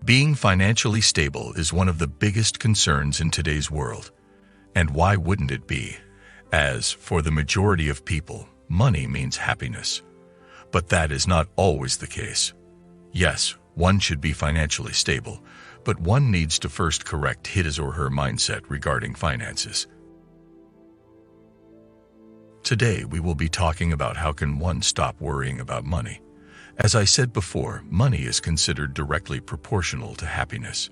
Being financially stable is one of the biggest concerns in today's world. And why wouldn't it be? As, for the majority of people, money means happiness. But that is not always the case. Yes, one should be financially stable, but one needs to first correct his or her mindset regarding finances. Today we will be talking about how can one stop worrying about money. As I said before, money is considered directly proportional to happiness.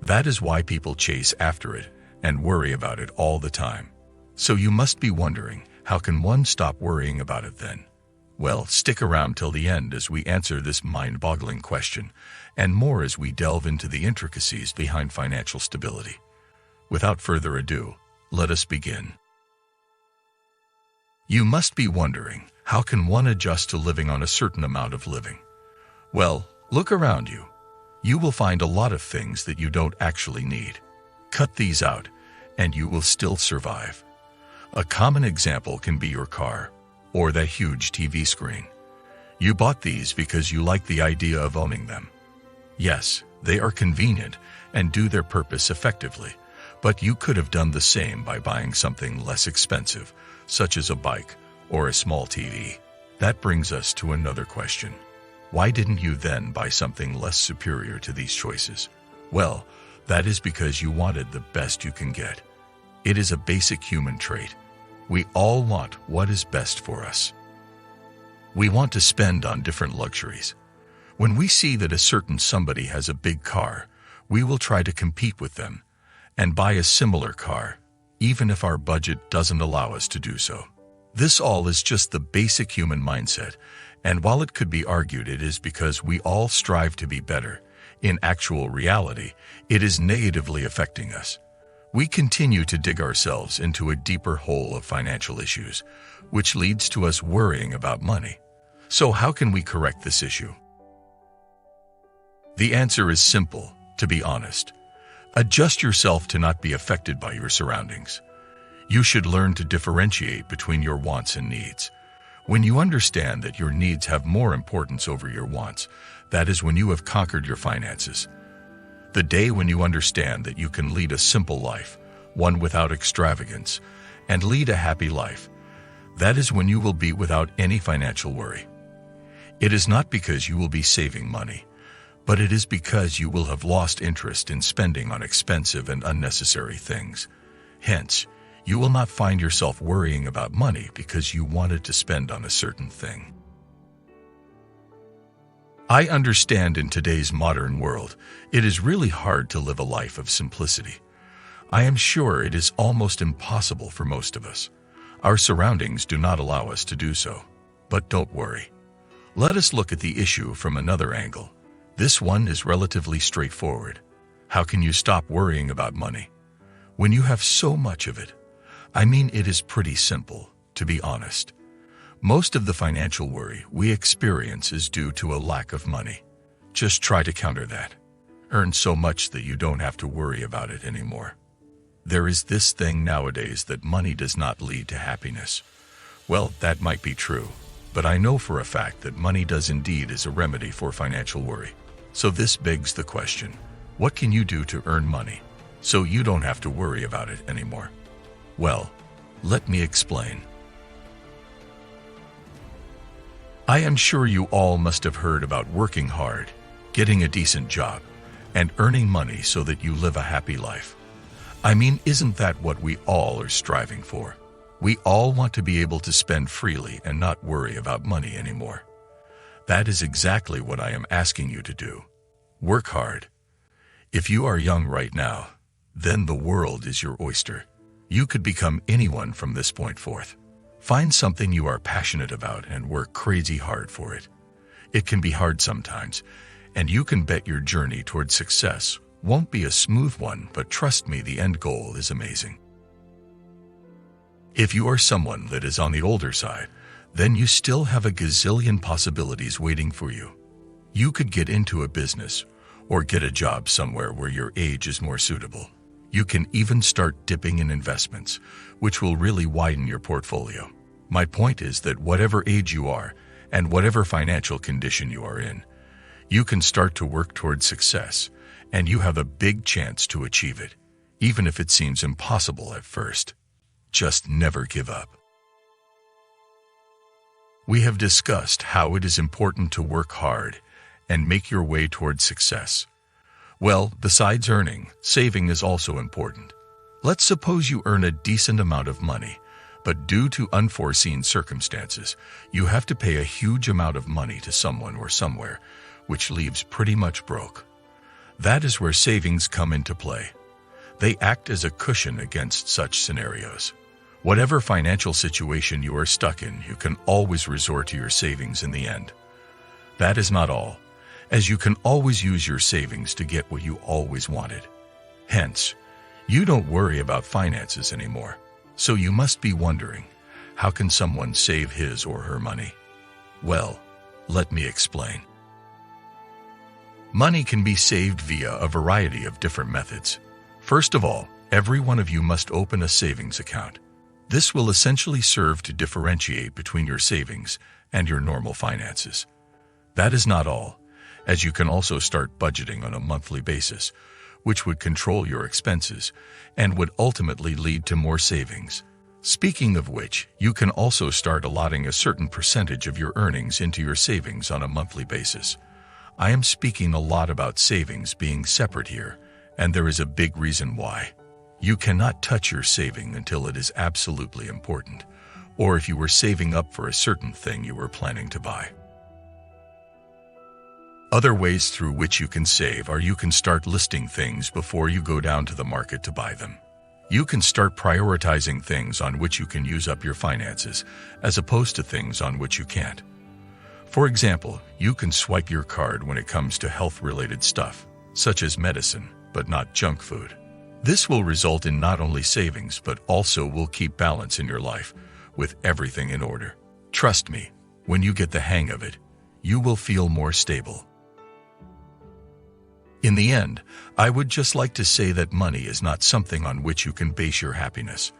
That is why people chase after it and worry about it all the time. So you must be wondering, how can one stop worrying about it then? Well, stick around till the end as we answer this mind-boggling question, and more as we delve into the intricacies behind financial stability. Without further ado, let us begin. You must be wondering, how can one adjust to living on a certain amount of living? Well, look around you. You will find a lot of things that you don't actually need. Cut these out, and you will still survive. A common example can be your car, or that huge TV screen. You bought these because you like the idea of owning them. Yes, they are convenient and do their purpose effectively, but you could have done the same by buying something less expensive, such as a bike or a small TV. That brings us to another question. Why didn't you then buy something less superior to these choices? Well, that is because you wanted the best you can get. It is a basic human trait. We all want what is best for us. We want to spend on different luxuries. When we see that a certain somebody has a big car, we will try to compete with them and buy a similar car, even if our budget doesn't allow us to do so. This all is just the basic human mindset, and while it could be argued it is because we all strive to be better, in actual reality, it is negatively affecting us. We continue to dig ourselves into a deeper hole of financial issues, which leads to us worrying about money. So how can we correct this issue? The answer is simple, to be honest. Adjust yourself to not be affected by your surroundings. You should learn to differentiate between your wants and needs. When you understand that your needs have more importance over your wants, that is when you have conquered your finances. The day when you understand that you can lead a simple life, one without extravagance, and lead a happy life, that is when you will be without any financial worry. It is not because you will be saving money, but it is because you will have lost interest in spending on expensive and unnecessary things. Hence, you will not find yourself worrying about money because you wanted to spend on a certain thing. I understand in today's modern world, it is really hard to live a life of simplicity. I am sure it is almost impossible for most of us. Our surroundings do not allow us to do so. But don't worry. Let us look at the issue from another angle. This one is relatively straightforward. How can you stop worrying about money when you have so much of it? I mean, it is pretty simple, to be honest. Most of the financial worry we experience is due to a lack of money. Just try to counter that. Earn so much that you don't have to worry about it anymore. There is this thing nowadays that money does not lead to happiness. Well, that might be true, but I know for a fact that money does indeed is a remedy for financial worry. So this begs the question, what can you do to earn money so you don't have to worry about it anymore? Well, let me explain. I am sure you all must have heard about working hard, getting a decent job, and earning money so that you live a happy life. I mean, isn't that what we all are striving for? We all want to be able to spend freely and not worry about money anymore. That is exactly what I am asking you to do. Work hard. If you are young right now, then the world is your oyster. You could become anyone from this point forth. Find something you are passionate about and work crazy hard for it. It can be hard sometimes, and you can bet your journey toward success won't be a smooth one, but trust me, the end goal is amazing. If you are someone that is on the older side, then you still have a gazillion possibilities waiting for you. You could get into a business or get a job somewhere where your age is more suitable. You can even start dipping in investments, which will really widen your portfolio. My point is that whatever age you are and whatever financial condition you are in, you can start to work towards success and you have a big chance to achieve it, even if it seems impossible at first. Just never give up. We have discussed how it is important to work hard and make your way towards success. Well, besides earning, saving is also important. Let's suppose you earn a decent amount of money, but due to unforeseen circumstances, you have to pay a huge amount of money to someone or somewhere, which leaves pretty much broke. That is where savings come into play. They act as a cushion against such scenarios. Whatever financial situation you are stuck in, you can always resort to your savings in the end. That is not all, as you can always use your savings to get what you always wanted. Hence, you don't worry about finances anymore. So you must be wondering, how can someone save his or her money? Well, let me explain. Money can be saved via a variety of different methods. First of all, every one of you must open a savings account. This will essentially serve to differentiate between your savings and your normal finances. That is not all, as you can also start budgeting on a monthly basis, which would control your expenses and would ultimately lead to more savings. Speaking of which, you can also start allotting a certain percentage of your earnings into your savings on a monthly basis. I am speaking a lot about savings being separate here, and there is a big reason why. You cannot touch your saving until it is absolutely important, or if you were saving up for a certain thing you were planning to buy. Other ways through which you can save are you can start listing things before you go down to the market to buy them. You can start prioritizing things on which you can use up your finances, as opposed to things on which you can't. For example, you can swipe your card when it comes to health-related stuff, such as medicine, but not junk food. This will result in not only savings, but also will keep balance in your life, with everything in order. Trust me, when you get the hang of it, you will feel more stable. In the end, I would just like to say that money is not something on which you can base your happiness.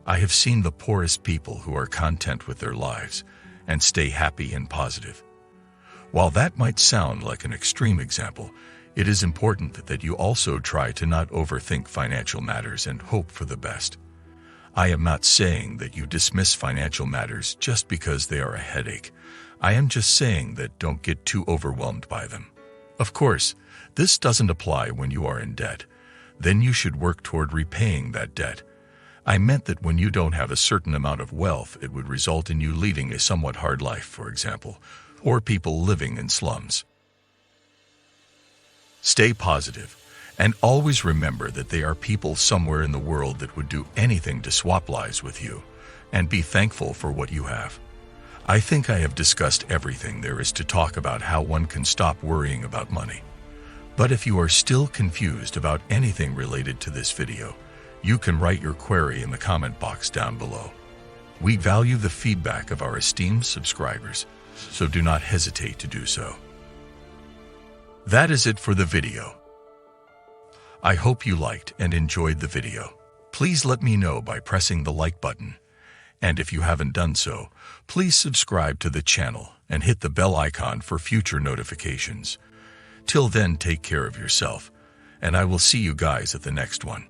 I have seen the poorest people who are content with their lives and stay happy and positive. While that might sound like an extreme example, it is important that you also try to not overthink financial matters and hope for the best. I am not saying that you dismiss financial matters just because they are a headache. I am just saying that don't get too overwhelmed by them. Of course, this doesn't apply when you are in debt. Then you should work toward repaying that debt. I meant that when you don't have a certain amount of wealth, it would result in you leading a somewhat hard life, for example, or people living in slums. Stay positive, and always remember that there are people somewhere in the world that would do anything to swap lives with you, and be thankful for what you have. I think I have discussed everything there is to talk about how one can stop worrying about money. But if you are still confused about anything related to this video, you can write your query in the comment box down below. We value the feedback of our esteemed subscribers, so do not hesitate to do so. That is it for the video. I hope you liked and enjoyed the video. Please let me know by pressing the like button. And if you haven't done so, please subscribe to the channel and hit the bell icon for future notifications. Till then, take care of yourself, and I will see you guys at the next one.